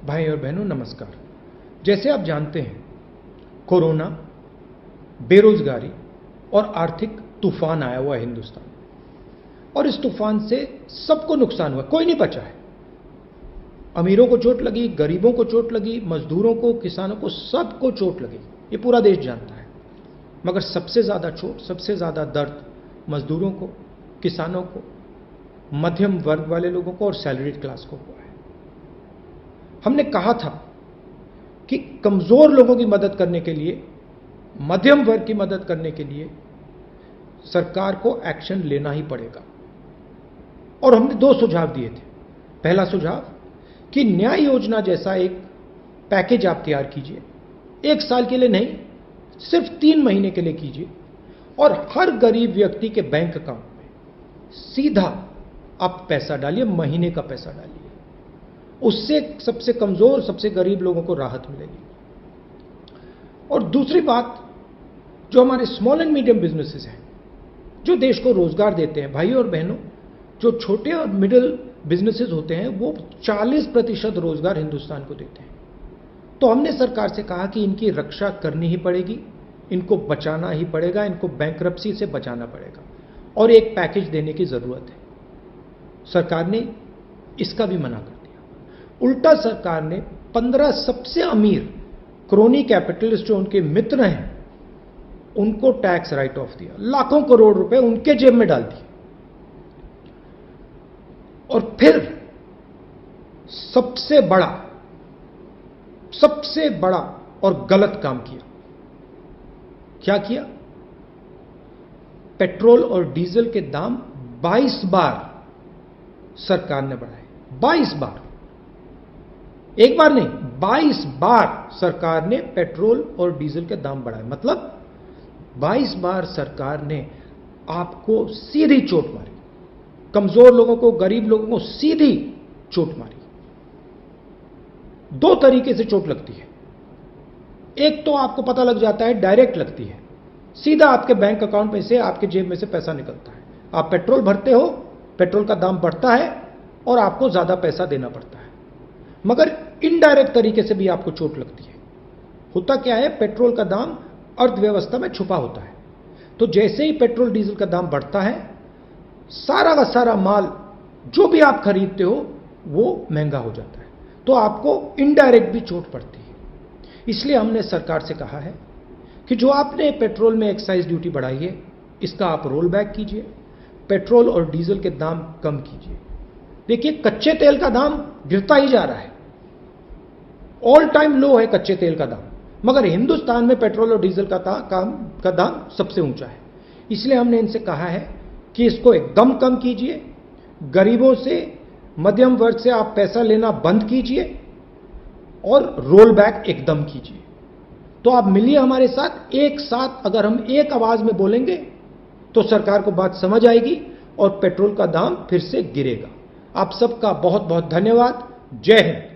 भाई और बहनों नमस्कार। जैसे आप जानते हैं, कोरोना, बेरोजगारी और आर्थिक तूफान आया हुआ है हिंदुस्तान, और इस तूफान से सबको नुकसान हुआ, कोई नहीं बचा है। अमीरों को चोट लगी, गरीबों को चोट लगी, मजदूरों को, किसानों को, सबको चोट लगी, ये पूरा देश जानता है। मगर सबसे ज्यादा चोट, सबसे ज्यादा दर्द मजदूरों को, किसानों को, मध्यम वर्ग वाले लोगों को और सैलरीड क्लास को हुआ है। हमने कहा था कि कमजोर लोगों की मदद करने के लिए, मध्यम वर्ग की मदद करने के लिए सरकार को एक्शन लेना ही पड़ेगा, और हमने 2 सुझाव दिए थे। पहला सुझाव कि न्याय योजना जैसा एक पैकेज आप तैयार कीजिए, 1 साल के लिए नहीं, सिर्फ 3 महीने के लिए कीजिए, और हर गरीब व्यक्ति के बैंक अकाउंट में सीधा आप पैसा डालिए, महीने का पैसा डालिए। उससे सबसे कमजोर, सबसे गरीब लोगों को राहत मिलेगी। और दूसरी बात, जो हमारे स्मॉल एंड मीडियम बिजनेसेस हैं, जो देश को रोजगार देते हैं, भाइयों और बहनों, जो छोटे और मिडिल बिजनेसेस होते हैं, वो 40% रोजगार हिंदुस्तान को देते हैं। तो हमने सरकार से कहा कि इनकी रक्षा करनी ही पड़ेगी, इनको बचाना ही पड़ेगा, इनको बैंकरप्सी से बचाना पड़ेगा, और एक पैकेज देने की जरूरत है। सरकार ने इसका भी मना कर दिया। उल्टा सरकार ने 15 सबसे अमीर क्रोनी कैपिटलिस्ट जो उनके मित्र हैं, उनको टैक्स राइट ऑफ दिया, लाखों करोड़ रुपए उनके जेब में डाल दिए। और फिर सबसे बड़ा और गलत काम किया। क्या किया? पेट्रोल और डीजल के दाम 22 बार सरकार ने बढ़ाए। 22 बार, एक बार नहीं, 22 बार सरकार ने पेट्रोल और डीजल के दाम बढ़ाए। मतलब 22 बार सरकार ने आपको सीधी चोट मारी, कमजोर लोगों को, गरीब लोगों को सीधी चोट मारी। 2 तरीके से चोट लगती है। एक तो आपको पता लग जाता है, डायरेक्ट लगती है, सीधा आपके बैंक अकाउंट में से, आपके जेब में से पैसा निकलता है। आप पेट्रोल भरते हो, पेट्रोल का दाम बढ़ता है और आपको ज्यादा पैसा देना पड़ता है। मगर इनडायरेक्ट तरीके से भी आपको चोट लगती है। होता क्या है, पेट्रोल का दाम अर्थव्यवस्था में छुपा होता है। तो जैसे ही पेट्रोल डीजल का दाम बढ़ता है, सारा का सारा माल जो भी आप खरीदते हो वो महंगा हो जाता है, तो आपको इनडायरेक्ट भी चोट पड़ती है। इसलिए हमने सरकार से कहा है कि जो आपने पेट्रोल में एक्साइज ड्यूटी बढ़ाई है, इसका आप रोल बैक कीजिए, पेट्रोल और डीजल के दाम कम कीजिए। देखिए, कच्चे तेल का दाम गिरता ही जा रहा है, ऑल टाइम लो है कच्चे तेल का दाम, मगर हिंदुस्तान में पेट्रोल और डीजल का दाम सबसे ऊंचा है। इसलिए हमने इनसे कहा है कि इसको एकदम कम कीजिए, गरीबों से, मध्यम वर्ग से आप पैसा लेना बंद कीजिए, और रोल बैक एकदम कीजिए। तो आप मिलिए हमारे साथ, एक साथ अगर हम एक आवाज में बोलेंगे तो सरकार को बात समझ आएगी और पेट्रोल का दाम फिर से गिरेगा। आप सबका बहुत बहुत धन्यवाद। जय हिंद।